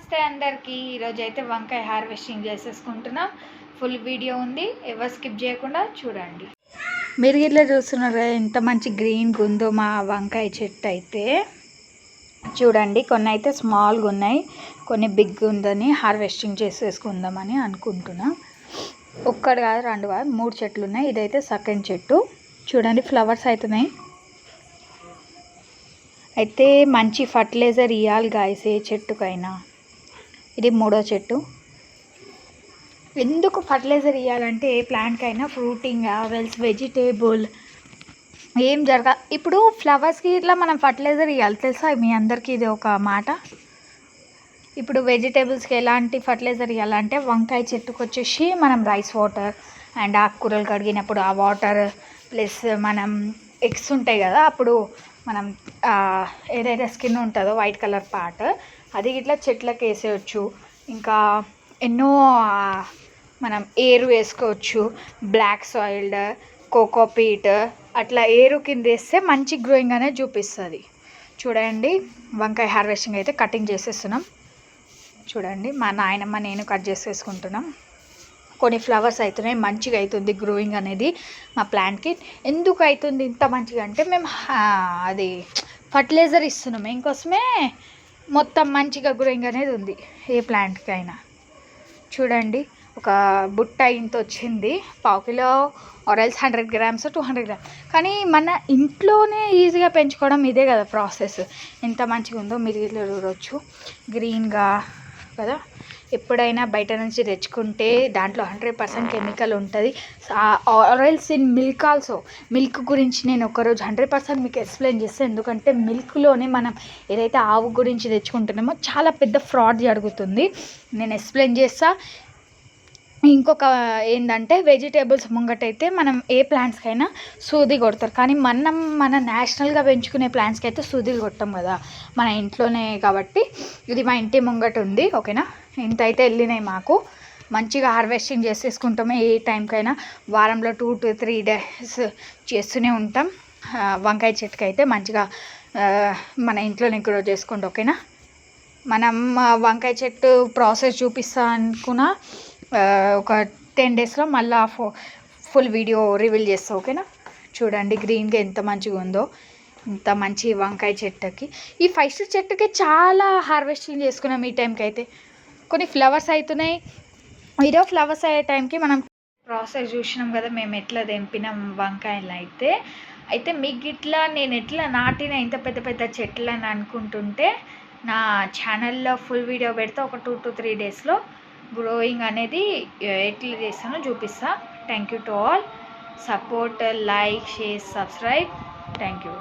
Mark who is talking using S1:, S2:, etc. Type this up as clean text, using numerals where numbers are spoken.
S1: నమస్తే అందరికీ. ఈరోజు అయితే వంకాయ హార్వెస్టింగ్ చేసేసుకుంటున్నాం. ఫుల్ వీడియో ఉంది, ఎవరు స్కిప్ చేయకుండా చూడండి. మీరు ఇట్లా చూస్తున్నారు ఎంత మంచి గ్రీన్గా ఉందో మా వంకాయ చెట్టు అయితే. చూడండి, కొన్ని అయితే స్మాల్గా ఉన్నాయి, కొన్ని బిగ్ ఉందని హార్వెస్టింగ్ చేసేసుకుందామని అనుకుంటున్నాం. ఒక్కటి కాదు, రెండు కాదు, 3 చెట్లు ఉన్నాయి. ఇదైతే సెకండ్ చెట్టు. చూడండి, ఫ్లవర్స్ అవుతున్నాయి. అయితే మంచి ఫర్టిలైజర్ ఇవ్వాలి గాయస్ ఏ చెట్టుకైనా. ఇది 3వ చెట్టు. ఎందుకు ఫర్టిలైజర్ ఇవ్వాలంటే ఏ ప్లాంట్కైనా ఫ్రూటింగ్ వెల్స్ వెజిటేబుల్ ఏం ఇప్పుడు ఫ్లవర్స్కి ఇట్లా మనం ఫర్టిలైజర్ ఇవ్వాలి తెలుసా మీ అందరికీ. ఇది ఒక మాట. ఇప్పుడు వెజిటేబుల్స్కి ఎలాంటి ఫర్టిలైజర్ ఇవ్వాలంటే వంకాయ చెట్టుకు వచ్చేసి మనం రైస్ వాటర్ అండ్ ఆకుకూరలు కడిగినప్పుడు ఆ వాటర్ ప్లస్ మనం ఎగ్స్ ఉంటాయి కదా, అప్పుడు మనం ఏదైతే స్కిన్ ఉంటుందో వైట్ కలర్ పార్ట్ అది ఇట్లా చెట్లకు వేసేయచ్చు. ఇంకా ఎన్నో మనం ఏరు వేసుకోవచ్చు, బ్లాక్ సాయిల్డ్, కోకోపీట్ అట్లా ఏరు కింద వేస్తే మంచి గ్రోయింగ్ అనేది చూపిస్తుంది. చూడండి, వంకాయ హార్వెస్టింగ్ అయితే కటింగ్ చేసేస్తున్నాం. చూడండి, మా నాయనమ్మ నేను కట్ చేసేసుకుంటున్నాం. కొన్ని ఫ్లవర్స్ అవుతున్నాయి, మంచిగా అవుతుంది గ్రోయింగ్ అనేది మా ప్లాంట్కి. ఎందుకు అవుతుంది ఇంత మంచిగా అంటే మేము అది ఫర్టిలైజర్ ఇస్తున్నాం, ఇంకోసమే మొత్తం మంచిగా గ్రోయింగ్ అనేది ఉంది ఏ ప్లాంట్కి అయినా. చూడండి, ఒక బుట్ట ఇంత వచ్చింది, 1/2 కిలో ఆరెల్స్ 100 గ్రామ్స్ 200 గ్రామ్స్. కానీ మన ఇంట్లోనే ఈజీగా పెంచుకోవడం ఇదే కదా ప్రాసెస్. ఎంత మంచిగా ఉందో మీరు ఇట్లా చూడవచ్చు, గ్రీన్గా కదా. ఎప్పుడైనా బయట నుంచి తెచ్చుకుంటే దాంట్లో 100% కెమికల్ ఉంటుంది. Or else in milk also. Milk గురించి నేను ఒకరోజు 100% మీకు ఎక్స్ప్లెయిన్ చేస్తాను. ఎందుకంటే మిల్క్లోనే మనం ఏదైతే ఆవు గురించి తెచ్చుకుంటున్నామో చాలా పెద్ద ఫ్రాడ్ జరుగుతుంది. నేను ఎక్స్ప్లెయిన్ చేస్తా. ఇంకొక ఏంటంటే వెజిటేబుల్స్ ముంగటైతే మనం ఏ ప్లాంట్స్కైనా సూది కొడతారు, కానీ మన నేషనల్గా పెంచుకునే ప్లాంట్స్కి అయితే సూదిలు కొట్టాం కదా, మన ఇంట్లోనే కాబట్టి. ఇది మా ఇంటి ముంగట ఉంది, ఓకేనా. ఇంత అయితే వెళ్ళినాయి మాకు. మంచిగా హార్వెస్టింగ్ చేసేసుకుంటాము ఏ టైంకైనా. వారంలో 2 to 3 days చేస్తూనే ఉంటాం. వంకాయ చెట్టుకి అయితే మంచిగా మన ఇంట్లోనే గ్రో చేసుకోండి, ఓకేనా. మనం వంకాయ చెట్టు ప్రాసెస్ చూపిస్తా అనుకున్నా ఒక 10 daysలో మళ్ళీ ఫుల్ వీడియో రివీల్ చేస్తా, ఓకేనా. చూడండి గ్రీన్గా ఎంత మంచిగా ఉందో, ఇంత మంచి వంకాయ చెట్టుకి. ఈ ఫస్ట్ చెట్టుకి చాలా హార్వెస్టింగ్ చేసుకున్నాం ఈ టైంకి అయితే. కొన్ని ఫ్లవర్స్ అవుతున్నాయి. ఇదో ఫ్లవర్స్ అయ్యే టైంకి మనం ప్రాసెస్ చూసినాం కదా, మేము ఎట్లా తెంపినాం వంకాయలు అయితే మీకు ఇట్లా నేను ఎట్లా నాటిన ఇంత పెద్ద పెద్ద చెట్లు అని అనుకుంటుంటే నా ఛానల్లో ఫుల్ వీడియో పెడితే ఒక 2 to 3 daysలో గ్రోయింగ్ అనేది ఎట్లా చేస్తానో చూపిస్తా. Thank you to all. Support, like, share, subscribe. Thank you.